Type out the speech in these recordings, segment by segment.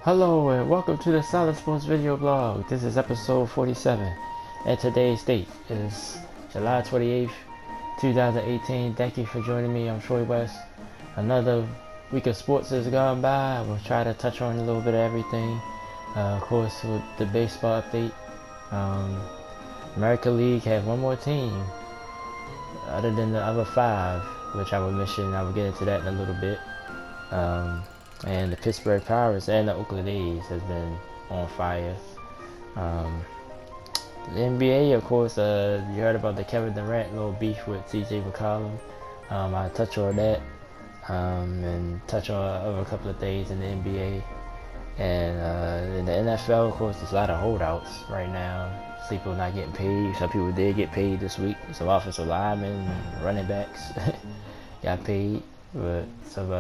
Hello and welcome to the Solid Sports video blog. This is episode 47 and today's date is July 28th, 2018. Thank you for joining me. I'm Troy West. Another week of sports has gone by. We'll try to touch on a little bit of everything. Of course, with the baseball update, American League had one more team other than the other five, which I will mention. I will get into that in a little bit. And the Pittsburgh Pirates and the Oakland A's has been on fire. The NBA, of course, you heard about the Kevin Durant little beef with TJ McCollum. I'll touch on that and touch on a couple of things in the NBA. And in the NFL, of course, there's a lot of holdouts right now. Some people not getting paid. Some people did get paid this week. Some offensive linemen, running backs got paid. But some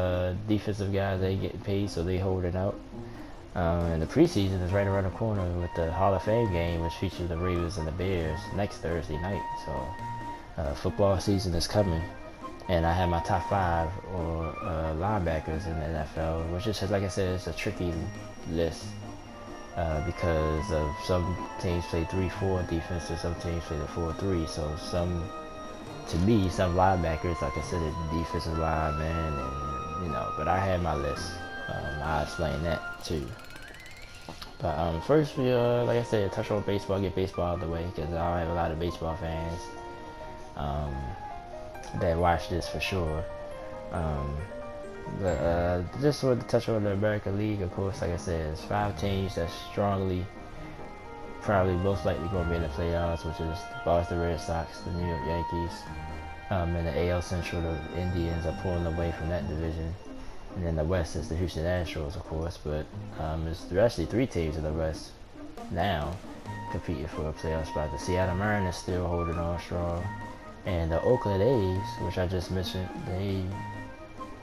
defensive guys, they getting paid, so they holding out. And the preseason is right around the corner with the Hall of Fame game, which features the Ravens and the Bears next Thursday night. So football season is coming. And I have my top five or linebackers in the NFL, which is, like I said, it's a tricky list because of some teams play 3-4 defense and some teams play the 4-3. So to me, some linebackers are considered defensive linemen, and but I had my list. I'll explain that too. But first, we like I said, touch on baseball, get baseball out of the way, because I don't have a lot of baseball fans that watch this for sure. But just wanted to touch on the American League. Of course, like I said, it's 5 teams that strongly, probably most likely going to be in the playoffs, which is the Boston Red Sox, the New York Yankees, and the AL Central, the Indians are pulling away from that division. And then the West is the Houston Astros, of course, but there's actually 3 teams in the West now competing for a playoff spot. The Seattle Mariners still holding on strong, and the Oakland A's, which I just mentioned,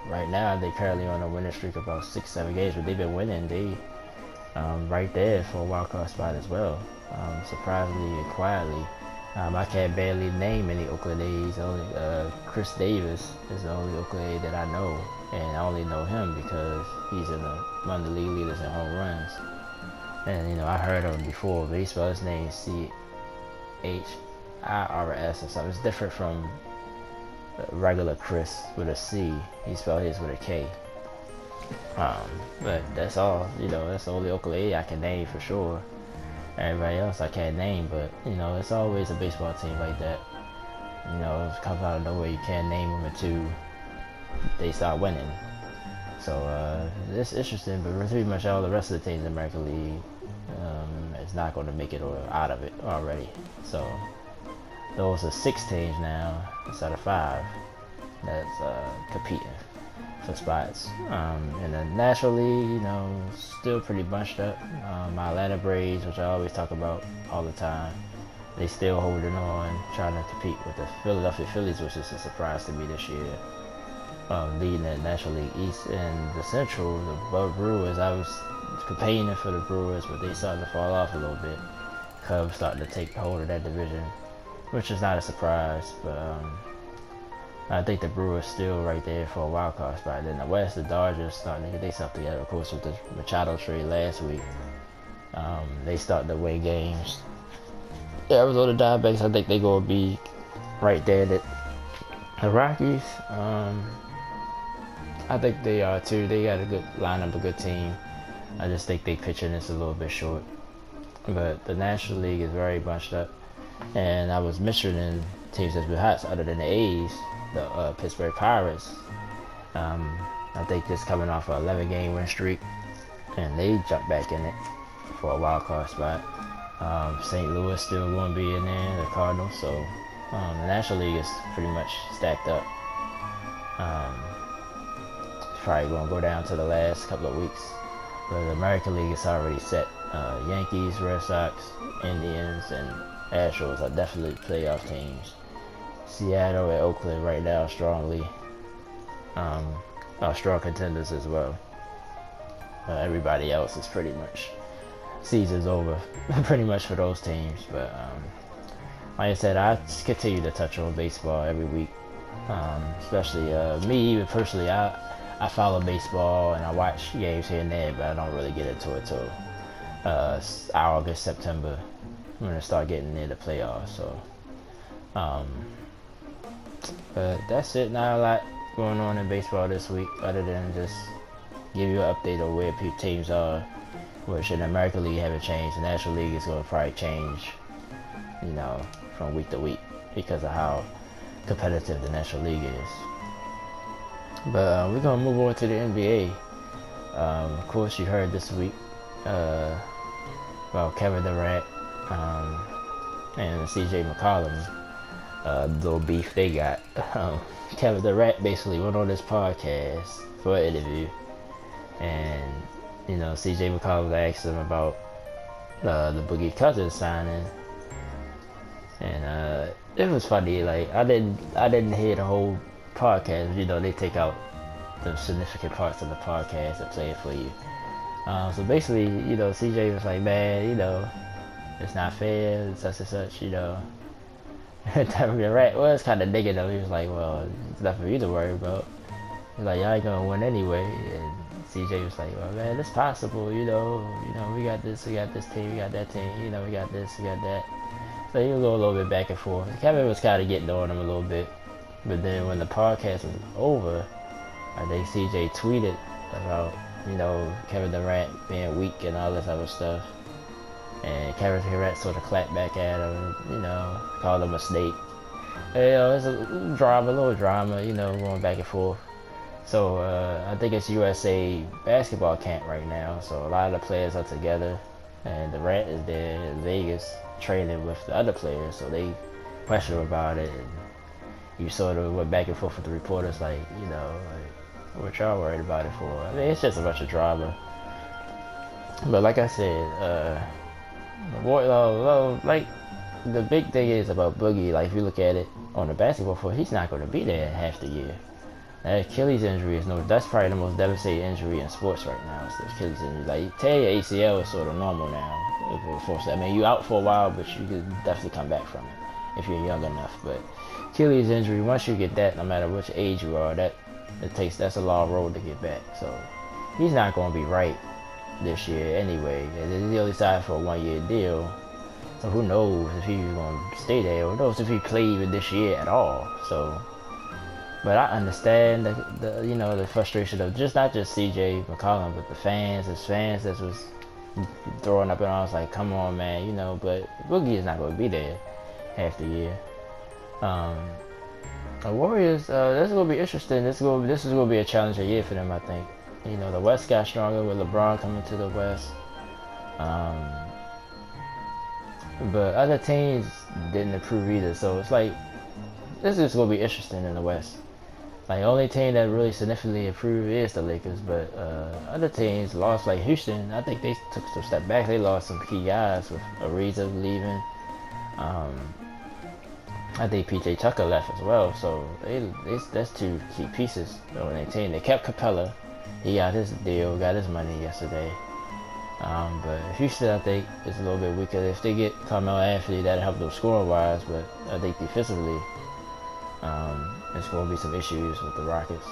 right now they're currently on a winning streak of about 6-7 games, but they've been winning. They right there for a wild card spot as well. Surprisingly and quietly, I can't barely name any Oakland A's. Only Chris Davis is the only Oakland A that I know, and I only know him because he's one of the league leaders in home runs. And I heard of him before. But he spelled his name CHIRS or something. It's different from regular Chris with a C. He spelled his with a K. But that's all. That's the only Oakland A I can name for sure. Everybody else I can't name, but it's always a baseball team like that. It comes out of nowhere. You can't name them until they start winning. So it's interesting, but pretty much all the rest of the teams in the American League is not going to make it out of it already. So those are 6 teams now instead of 5 that's competing for spots. In the National League, still pretty bunched up. My Atlanta Braves, which I always talk about all the time, they still holding on, trying to compete with the Philadelphia Phillies, which is a surprise to me this year, leading the National League East. And the Central, the Brewers, I was campaigning for the Brewers, but they started to fall off a little bit. Cubs starting to take hold of that division, which is not a surprise, but I think the Brewers still right there for a wild card spot. Then the West, the Dodgers starting to get their stuff together. Of course, with the Machado trade last week, they starting to win games. The Arizona Diamondbacks, I think they're going to be right there. The Rockies, I think they are too. They got a good lineup, a good team. I just think they pitching is a little bit short. But the National League is very bunched up. And I was mentioning teams that's been hot other than the A's. The Pittsburgh Pirates, I think just coming off an 11-game win streak, and they jumped back in it for a wild card spot. St. Louis still going to be in there, the Cardinals, so the National League is pretty much stacked up. It's probably going to go down to the last couple of weeks, but the American League is already set. Yankees, Red Sox, Indians, and Astros are definitely playoff teams. Seattle and Oakland right now strongly strong contenders as well. Everybody else is pretty much season's over pretty much for those teams. But like I said, I continue to touch on baseball every week. Especially me, even personally, I I follow baseball and I watch games here and there, but I don't really get into it till August, September. I'm gonna start getting near the playoffs. So, but that's it. Not a lot going on in baseball this week, other than just give you an update on where teams are. Which in the American League haven't changed. The National League is going to probably change, you know, from week to week because of how competitive the National League is. But we're going to move on to the NBA. Of course, you heard this week about Kevin Durant and CJ McCollum, little beef they got. Kevin Durant basically went on this podcast for an interview, and you know, CJ McCollum asked him about the Boogie Cousins signing, and it was funny. Like I didn't hear the whole podcast. You know, they take out the significant parts of the podcast and play it for you. So basically, you know, CJ was like, man, you know, it's not fair, and such and such, you know. Durant was kind of digging though. He was like, well, it's nothing for you to worry about. He's like, y'all ain't gonna win anyway. And CJ was like, well, man, it's possible, you know, we got this team, we got that team, you know, we got this, we got that. So he was going a little bit back and forth. Kevin was kind of getting on him a little bit. But then when the podcast was over, I think CJ tweeted about, you know, Kevin Durant being weak and all this other stuff. And Kevin Durant sort of clapped back at him, you know, called him a snake. And, you know, it's a little drama, you know, going back and forth. So I think it's USA basketball camp right now. So a lot of the players are together, and Durant is there in Vegas training with the other players. So they question him about it, and you sort of went back and forth with the reporters, like, you know, like, what y'all worried about it for? I mean, it's just a bunch of drama. But like I said, like the big thing is about Boogie. Like if you look at it on the basketball floor, he's not going to be there half the year. That Achilles injury that's probably the most devastating injury in sports right now. It's the Achilles injury. Like tear your ACL is sort of normal now. I mean, you out for a while, but you could definitely come back from it if you're young enough. But Achilles injury, once you get that, no matter which age you are, that's a long road to get back. So he's not going to be right this year anyway. And he only signed for a 1-year deal. So who knows if he's going to stay there? Who knows if he played even this year at all? So. But I understand the you know, the frustration of not just CJ McCollum, but the fans. His fans that was throwing up in arms like, come on, man, you know. But Boogie is not going to be there half the year. The Warriors, this is going to be interesting. This is going to be a challenging year for them, I think. You know, the West got stronger with LeBron coming to the West. But other teams didn't improve either. So it's like, this is going to be interesting in the West. Like, the only team that really significantly improved is the Lakers, but other teams lost, like Houston. I think they took some step back. They lost some key guys with Ariza leaving. I think PJ Tucker left as well, so that's two key pieces on their team. They kept Capella. He got his deal, got his money yesterday. But Houston, I think, is a little bit weaker. If they get Carmelo Anthony, that'll help them scoring-wise, but I think defensively, there's going to be some issues with the Rockets.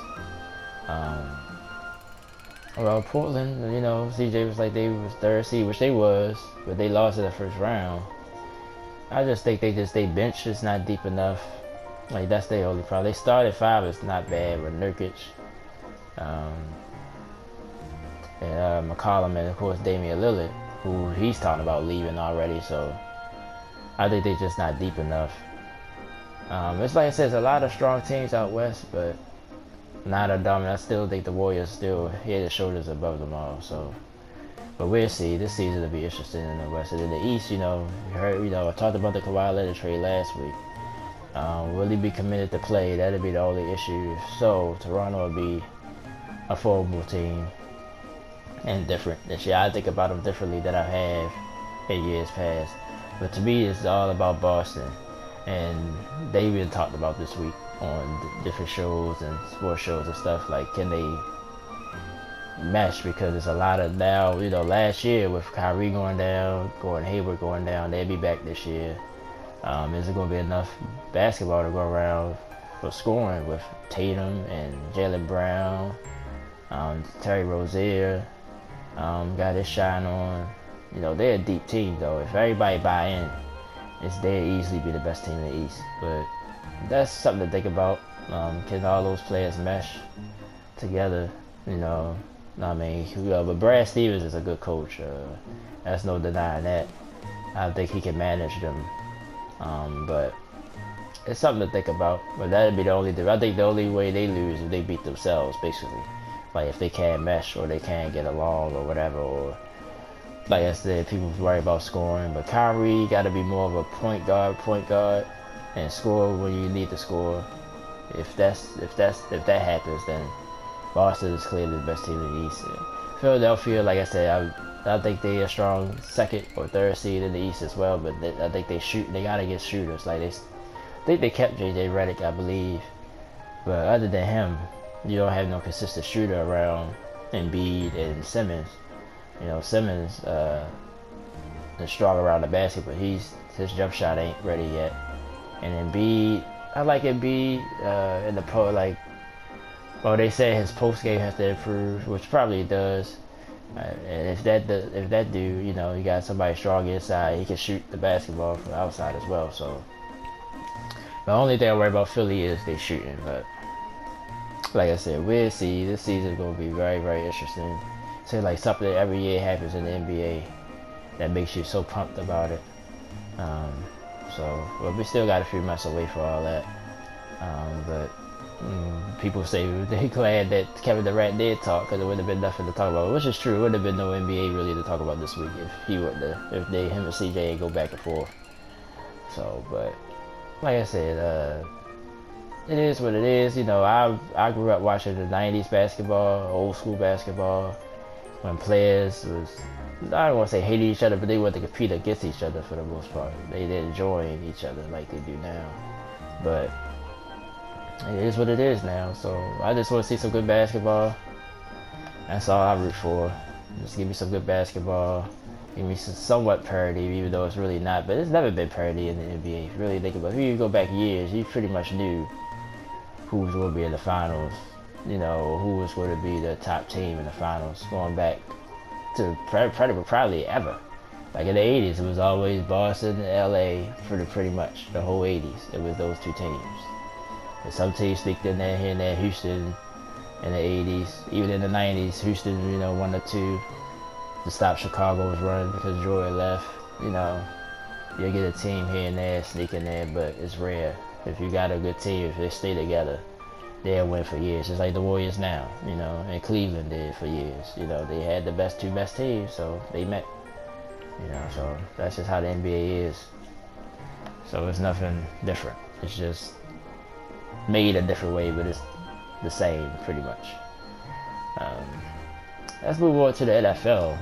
Well, Portland, you know, CJ was like they was third seed, which they was, but they lost in the first round. I just think they bench is not deep enough. Like, that's their only problem. They started 5, it's not bad with Nurkic, and McCollum, and of course Damian Lillard, who he's talking about leaving already. So I think they're just not deep enough. It's like I said, there's a lot of strong teams out west, but not a dominant. I still think the Warriors still head and shoulders above them all. So, but we'll see. This season will be interesting in the West. And in the East, you know, I talked about the Kawhi Leonard trade last week. Will he be committed to play? That'll be the only issue. So Toronto will be a formidable team and different this year. I think about them differently than I have in years past. But to me, it's all about Boston. And they even talked about this week on different shows and sports shows and stuff. Like, can they match? Because there's a lot of now, you know, last year with Kyrie going down, Gordon Hayward going down, they'll be back this year. Is it going to be enough basketball to go around for scoring with Tatum and Jaylen Brown Terry Rozier got his shine on. You know, they're a deep team though. If everybody buy in, they'll easily be the best team in the East. But that's something to think about. Can all those players mesh together? You know, I mean, but Brad Stevens is a good coach. There's no denying that. I think he can manage them. But it's something to think about. But that'd be the only. I think the only way they lose is if they beat themselves, basically. Like if they can't mesh or they can't get along or whatever. Or like I said, people worry about scoring. But Kyrie got to be more of a point guard, and score when you need to score. If that happens, then Boston is clearly the best team in the East. Philadelphia, like I said, I think they are a strong second or third seed in the East as well. But I think they gotta get shooters. Like I think they kept JJ Redick, I believe. But other than him, you don't have no consistent shooter around Embiid and Simmons. You know, Simmons is strong around the basket, but his jump shot ain't ready yet. And Embiid, I like Embiid in the well, they say his post game has to improve, which probably it does. And if that dude, you know, you got somebody strong inside, he can shoot the basketball from outside as well. So the only thing I worry about Philly is they shooting. But like I said, we'll see. This season is gonna be very, very interesting. Say like something every year happens in the NBA that makes you so pumped about it. But we still got a few months away for all that. But people say they're glad that Kevin Durant did talk because it would have been nothing to talk about, which is true. It would have been no NBA really to talk about this week if him and CJ ain't go back and forth. So, but like I said, it is what it is. You know, I grew up watching the '90s basketball, old school basketball, when players I don't want to say hated each other, but they wanted to compete against each other for the most part. They didn't join each other like they do now. But it is what it is now. So I just want to see some good basketball. That's all I root for. Just give me some good basketball. Give me some somewhat parity, even though it's really not. But it's never been parity in the NBA. If you really think about it, if you go back years, you pretty much knew who was going to be in the finals. You know, who was going to be the top team in the finals, going back to probably ever. Like in the 80s, it was always Boston and LA for pretty much the whole 80s. It was those two teams. And some teams sneaked in there here and there. Houston in the 80s, even in the 90s, Houston, you know, 1 or 2 to stop Chicago's run because Jordan left. You know, you'll get a team here and there sneak in there, but it's rare. If you got a good team, if they stay together, they'll win for years, just like the Warriors now, you know, and Cleveland did for years. You know, they had the two best teams, so they met. You know, so that's just how the NBA is. So it's nothing different. It's just made a different way, but it's the same pretty much. Let's move on to the NFL.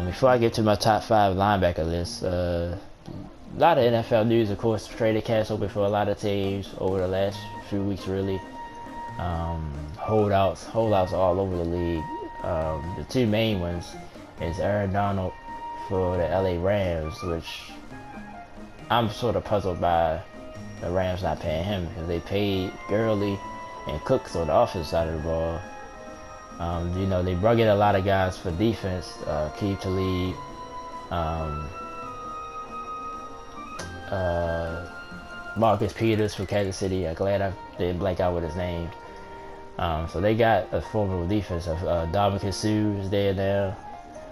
Before I get to my top 5 linebacker list, a lot of NFL news, of course. Training camps open for a lot of teams over the last few weeks, really. Holdouts all over the league. The 2 main ones is Aaron Donald for the LA Rams, which I'm sort of puzzled by the Rams not paying him because they paid Gurley and Cooks on the offensive side of the ball. You know, they brought in a lot of guys for defense. Keith Talib, Marcus Peters from Kansas City. I'm glad I didn't blank out with his name. So they got a formidable defense. Dominican Sue is there now.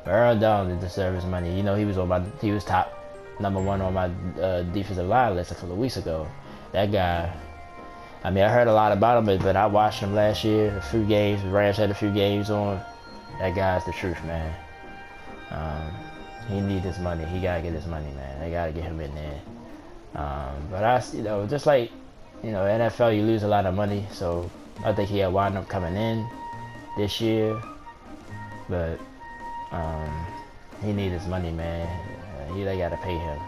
Aaron Donald deserves his money. You know, he was top number 1 on my defensive line list a couple of weeks ago. That guy, I mean, I heard a lot about him, but I watched him last year, a few games. The Rams had a few games on. That guy's the truth, man. He needs his money. He gotta get his money, man. They gotta get him in there. But you know, just like, you know, NFL, you lose a lot of money, so I think he'll wind up coming in this year. But he needs his money, man. They gotta pay him.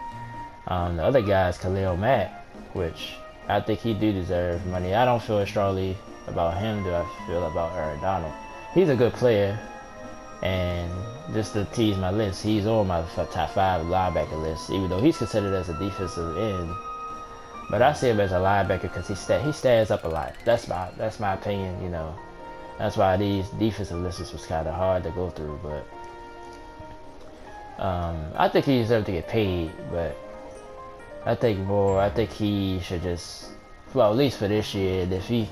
The other guy is Khalil Mack, which I think he do deserve money. I don't feel as strongly about him do I feel about Aaron Donald. He's a good player, and just to tease my list, he's on my top 5 linebacker list, even though he's considered as a defensive end. But I see him as a linebacker because he stands up a lot. That's my opinion, you know. That's why these defensive lists was kind of hard to go through. But I think he deserved to get paid. But I think he should just, well, at least for this year, if he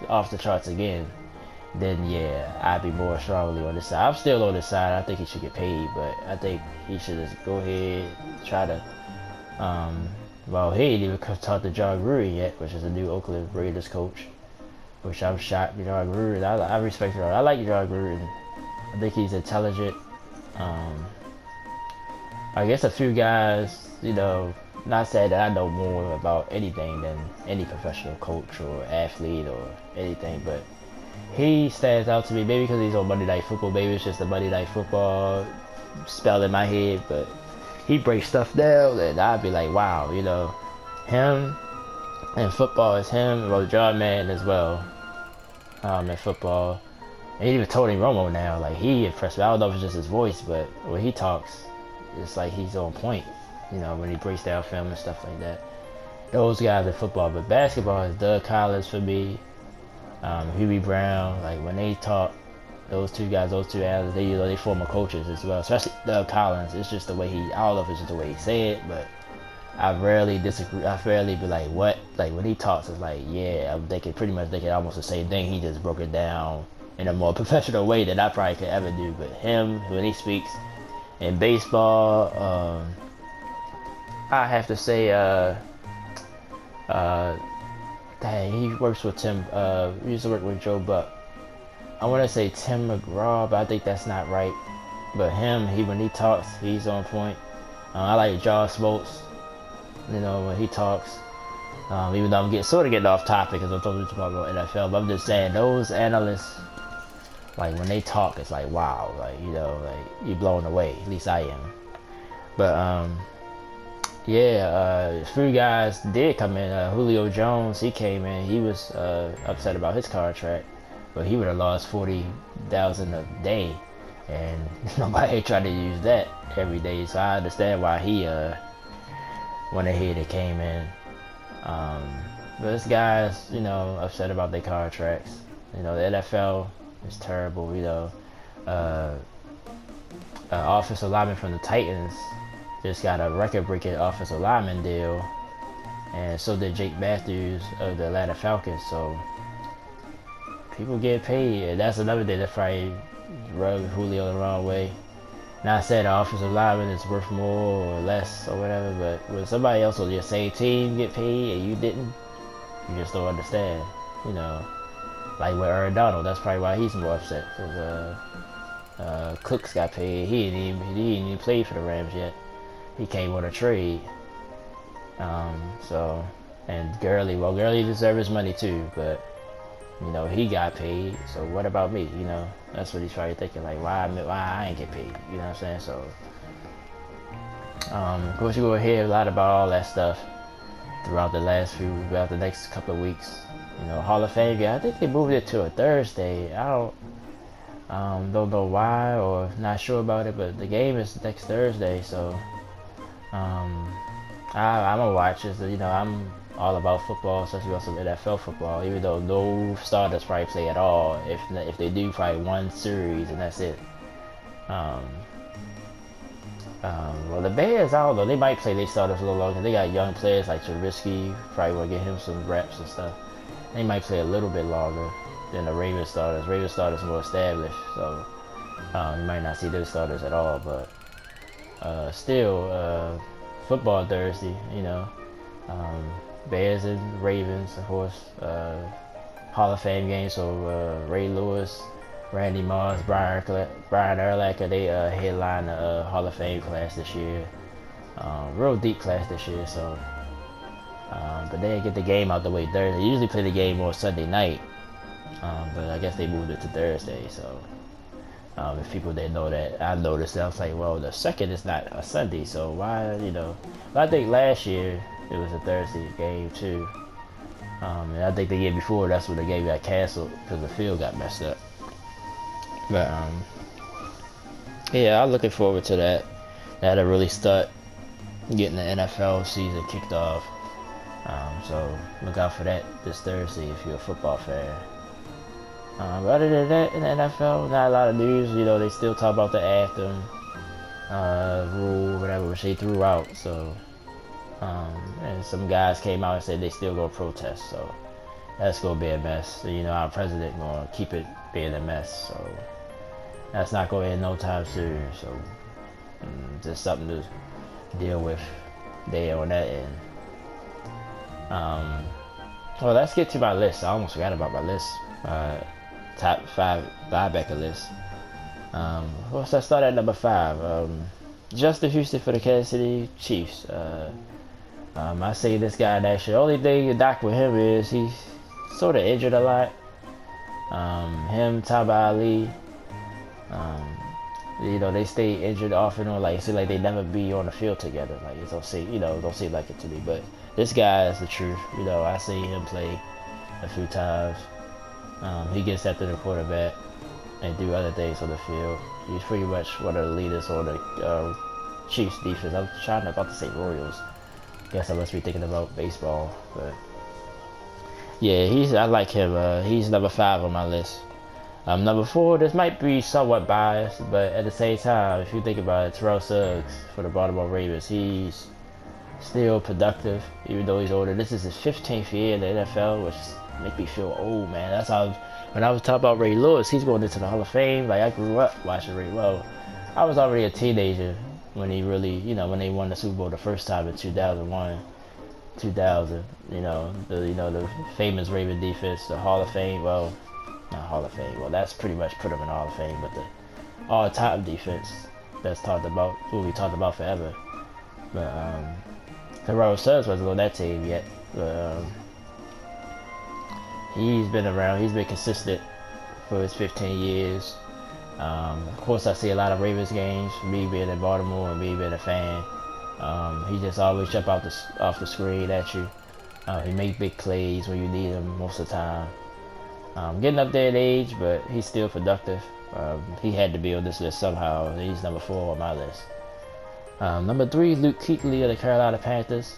off the charts again, then yeah, I'd be more strongly on this side. I'm still on this side. I think he should get paid, but I think he should just go ahead, try to, well, he ain't even talked to John Gruden yet, which is a new Oakland Raiders coach, which I'm shocked. John Gruden, I respect him. I like John Gruden. I think he's intelligent. I guess a few guys, not saying that I know more about anything than any professional coach or athlete or anything, but he stands out to me, maybe because he's on Monday Night Football. Maybe it's just the Monday Night Football spell in my head, but he breaks stuff down, and I'd be like, wow, him and football is him. Well, John Madden as well, in football, and even Tony Romo now, like, he impressed me. I don't know if it's just his voice, but when he talks, it's like he's on point. When he breaks down film and stuff like that. Those guys in football, but basketball is Doug Collins for me. Huey Brown, like when they talk, those two guys, those two athletes, they former coaches as well. Especially Doug Collins. It's just the way I don't know if it's just the way he say it, but I rarely disagree. I rarely be like, what? Like when he talks, it's like, yeah, I'm thinking pretty much almost the same thing. He just broke it down in a more professional way than I probably could ever do. But him, when he speaks in baseball, I have to say, dang, he works with Tim, he used to work with Joe Buck. I want to say Tim McGraw, but I think that's not right. But him, when he talks, he's on point. I like Josh Smoltz, when he talks. Even though I'm sort of getting off topic because I'm talking about NFL, but I'm just saying those analysts, like when they talk, it's like, wow, like, like you're blown away. At least I am. But, yeah, a few guys did come in. Julio Jones, he came in. He was upset about his contract, but he would have lost $40,000 a day, and nobody tried to use that every day. So I understand why he went ahead and came in. But this guy's, upset about their contracts. The NFL is terrible. Offensive lineman from the Titans just got a record-breaking offensive lineman deal, and so did Jake Matthews of the Atlanta Falcons. So people get paid, and that's another thing that probably rubbed Julio the wrong way. Not saying the offensive lineman is worth more or less or whatever, but when somebody else on your same team get paid and you didn't, you just don't understand. Like with Aaron Donald, that's probably why he's more upset, because Cooks got paid. He didn't even play for the Rams yet. He came on a trade. And Gurley deserves his money too, but he got paid. So what about me? That's what he's probably thinking. Like, why I ain't get paid? You know what I'm saying? So, of course, you go hear a lot about all that stuff throughout the next couple of weeks. Hall of Fame game. I think they moved it to a Thursday. I don't know why or not sure about it, but the game is next Thursday, so. I'm gonna watch it. I'm all about football, especially also NFL football. Even though no starters probably play at all. If they do, probably one series and that's it. Well, the Bears, I don't know. They might play their starters a little longer. They got young players like Trubisky. Probably want to get him some reps and stuff. They might play a little bit longer than the Ravens starters. Ravens starters are more established, so you might not see their starters at all, but. Still, football Thursday, Bears and Ravens, of course, Hall of Fame game, so Ray Lewis, Randy Moss, Brian Urlacher, they headline the Hall of Fame class this year. Real deep class this year, so, but they get the game out the way Thursday. They usually play the game on Sunday night, but I guess they moved it to Thursday, so. If people didn't know that, I noticed that. I was like, well, the second is not a Sunday, so why, But I think last year it was a Thursday game too. And I think the year before, that's when the game got canceled because the field got messed up. But yeah, I'm looking forward to that. That'll really start getting the NFL season kicked off. So look out for that this Thursday if you're a football fan. But other than that, in the NFL, not a lot of news. You know, they still talk about the anthem rule, whatever, which they threw out. So, and some guys came out and said they still gonna protest. So that's gonna be a mess. So, you know, our president gonna keep it being a mess. So that's not gonna end no time soon. So just something to deal with there on that end. Well, let's get to my list. I almost forgot about my list. Top 5 linebacker list. Well, so I start at number 5. Justin Houston for the Kansas City Chiefs. I say this guy actually. The only thing to dock with him is he's sort of injured a lot. Him, Taba Ali. You know, they stay injured off and on. Like, it seems like they never be on the field together. Like, it don't seem, you know, don't seem like it to me. But this guy is the truth. You know, I seen him play a few times. He gets after the quarterback and do other things on the field. He's pretty much one of the leaders on the Chiefs defense. I'm trying about to say Royals. Guess I must be thinking about baseball, but yeah, I like him. He's number 5 on my list. Number 4, this might be somewhat biased, but at the same time, if you think about it, Terrell Suggs for the Baltimore Ravens, he's still productive, even though he's older. This is his 15th year in the NFL, which make me feel old, man. That's how when I was talking about Ray Lewis, he's going into the Hall of Fame. Like, I grew up watching Ray. Well, I was already a teenager when he really, you know, when they won the Super Bowl the first time in 2001, 2000. You know, the famous Raven defense, the Hall of Fame. Well, not Hall of Fame. Well, that's pretty much put him in the Hall of Fame, but the all-time defense that's talked about, will be talked about forever. But Terrell Suggs wasn't on that team yet. But he's been around. He's been consistent for his 15 years. Of course, I see a lot of Ravens games. Me being in Baltimore and me being a fan, he just always jump out off the screen at you. He make big plays when you need him most of the time. Getting up there in age, but he's still productive. He had to be on this list somehow. He's number 4 on my list. Number 3, Luke Kuechly of the Carolina Panthers.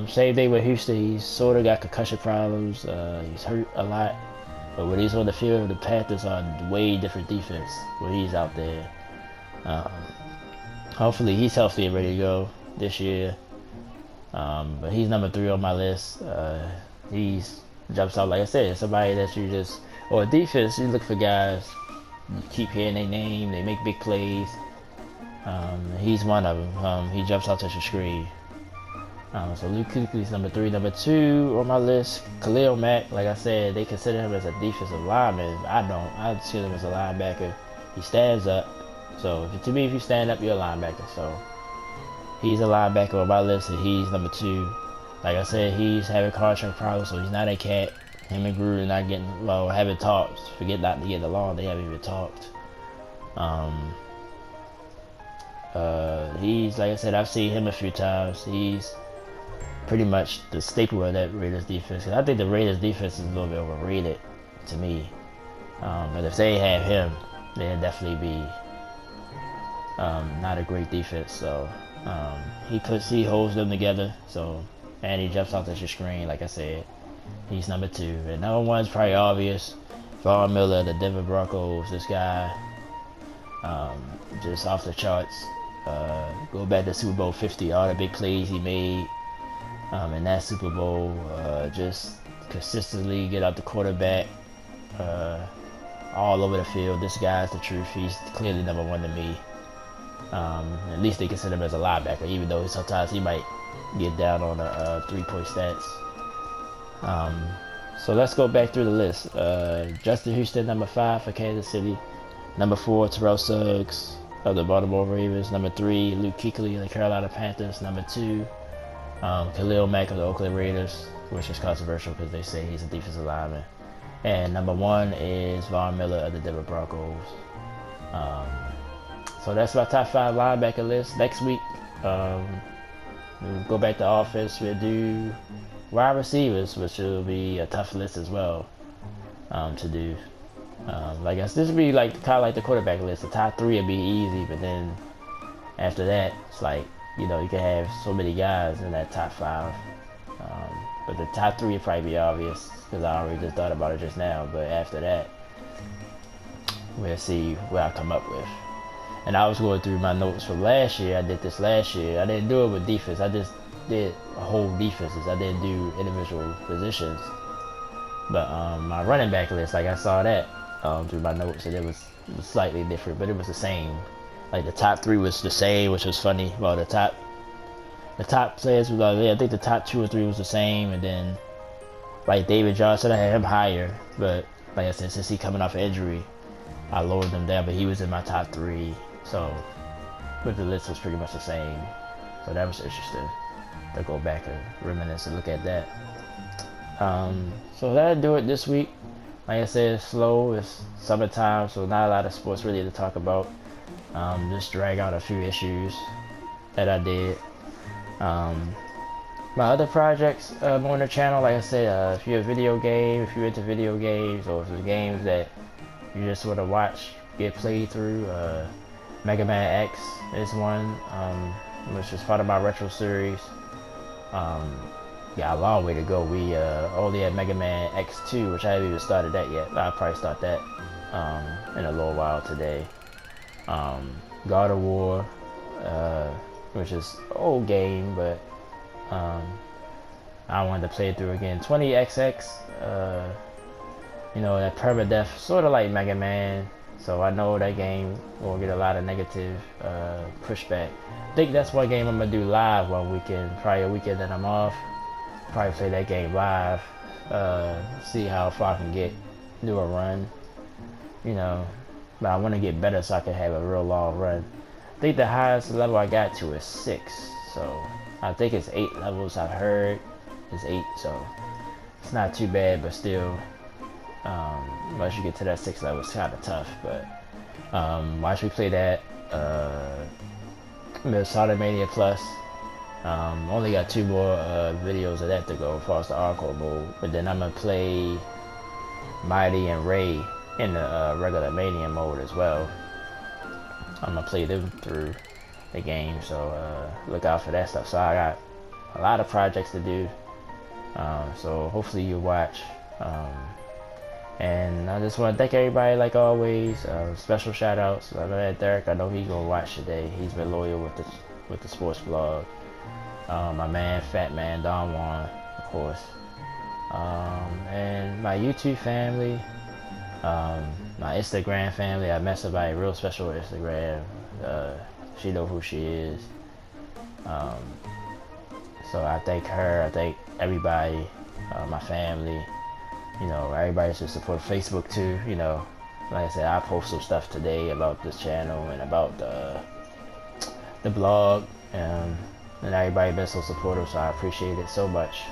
Same thing with Houston. He's sort of got concussion problems. He's hurt a lot. But when he's on the field, the Panthers are a way different defense when he's out there. Hopefully he's healthy and ready to go this year. But he's number 3 on my list. He's jumps out, like I said, somebody that you just, or defense, you look for guys, you keep hearing their name, they make big plays. He's one of them. He jumps out to the screen. So Luke Kuechly's number 3. Number 2 on my list, Khalil Mack. Like I said, they consider him as a defensive lineman. I don't. I see him as a linebacker. He stands up. So to me, if you stand up, you're a linebacker. So he's a linebacker on my list, and he's number 2. Like I said, he's having contract problems, so he's not a cat. Him and Gruden not getting, well, haven't talked. Forget not to get along, they haven't even talked. He's, like I said, I've seen him a few times. He's pretty much the staple of that Raiders defense. And I think the Raiders defense is a little bit overrated to me. But if they have him, they'll definitely be not a great defense. So he holds them together. So. And he jumps off the screen, like I said. He's number 2. And number 1 is probably obvious. Von Miller, the Denver Broncos. This guy, just off the charts. Go back to Super Bowl 50. All the big plays he made in that Super Bowl. Just consistently get out the quarterback all over the field. This guy's the truth. He's clearly number 1 to me. At least they consider him as a linebacker, even though sometimes he might get down on a 3-point stats. So let's go back through the list. Justin Houston, number 5 for Kansas City. Number 4, Terrell Suggs of the Baltimore Ravens. Number 3, Luke Kuechly of the Carolina Panthers. Number 2, Khalil Mack of the Oakland Raiders, which is controversial because they say he's a defensive lineman. And number 1 is Von Miller of the Denver Broncos. So that's my top 5 linebacker list. Next week, we'll go back to offense. We'll do wide receivers, which will be a tough list as well to do. Like I said, this will be like kind of like the quarterback list. The top 3 will be easy, but then after that, it's like, you know, you can have so many guys in that top 5. But the top 3 will probably be obvious because I already just thought about it just now. But after that, we'll see what I come up with. And I was going through my notes from last year. I did this last year. I didn't do it with defense. I just did whole defenses. I didn't do individual positions. But my running back list, like I saw that through my notes, and it was slightly different, but it was the same. Like the top 3 was the same, which was funny. Well, the top players was I think the top 2 or 3 was the same, and then like David Johnson, I had him higher, but like I said, since he coming off an injury, I lowered him down, but he was in my top 3. So, but the list was pretty much the same. So that was interesting to go back and reminisce and look at that. So that'll do it this week. Like I said, it's slow. It's summertime, so not a lot of sports really to talk about. Just drag out a few issues that I did. My other projects on the channel, like I said, if you're a video game, if you're into video games, or if there's games that you just want to watch get played through, Mega Man X is one, which is part of my retro series. Got a long way to go. We only at Mega Man X2, which I haven't even started that yet. I'll probably start that in a little while today. God of War, which is an old game, but I wanted to play it through again. 20XX, you know, that permadeath, sort of like Mega Man. So I know that game will get a lot of negative pushback. I think that's one game I'm gonna do live one weekend, probably a weekend that I'm off. Probably play that game live, see how far I can get, do a run, you know. But I want to get better so I can have a real long run. I think the highest level I got to is 6, so I think it's 8 levels. I've heard it's 8, so it's not too bad, but still, once you get to that 6 level, it's kind of tough. But watch me play that. Solid Mania Plus. Only got 2 more videos of that to go as far as the Encore mode, but then I'm gonna play Mighty and Ray in the regular Mania mode as well. I'm gonna play them through the game, so look out for that stuff. So I got a lot of projects to do, so hopefully you watch. And I just want to thank everybody, like always. Special shout outs. I know Derek, I know he's gonna watch today. He's been loyal with the sports blog. My man, Fat Man, Don Juan, of course. And my YouTube family, my Instagram family. I met somebody real special on Instagram. She know who she is. So I thank her. I thank everybody, my family. You know, everybody should support Facebook too. You know, like I said, I post some stuff today about this channel and about the blog. And everybody been so supportive, so I appreciate it so much.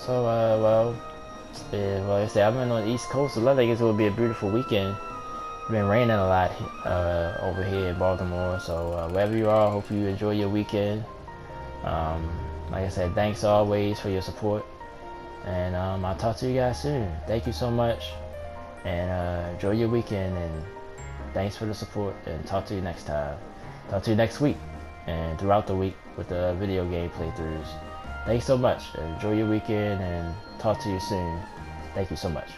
Well, like I said, I've been on the East Coast, so I think it's going to be a beautiful weekend. It's been raining a lot over here in Baltimore, so wherever you are, I hope you enjoy your weekend. Like I said, thanks always for your support, and I'll talk to you guys soon. Thank you so much, and enjoy your weekend, and thanks for the support, and talk to you next time. Talk to you next week, and throughout the week with the video game playthroughs. Thanks so much. Enjoy your weekend, and talk to you soon. Thank you so much.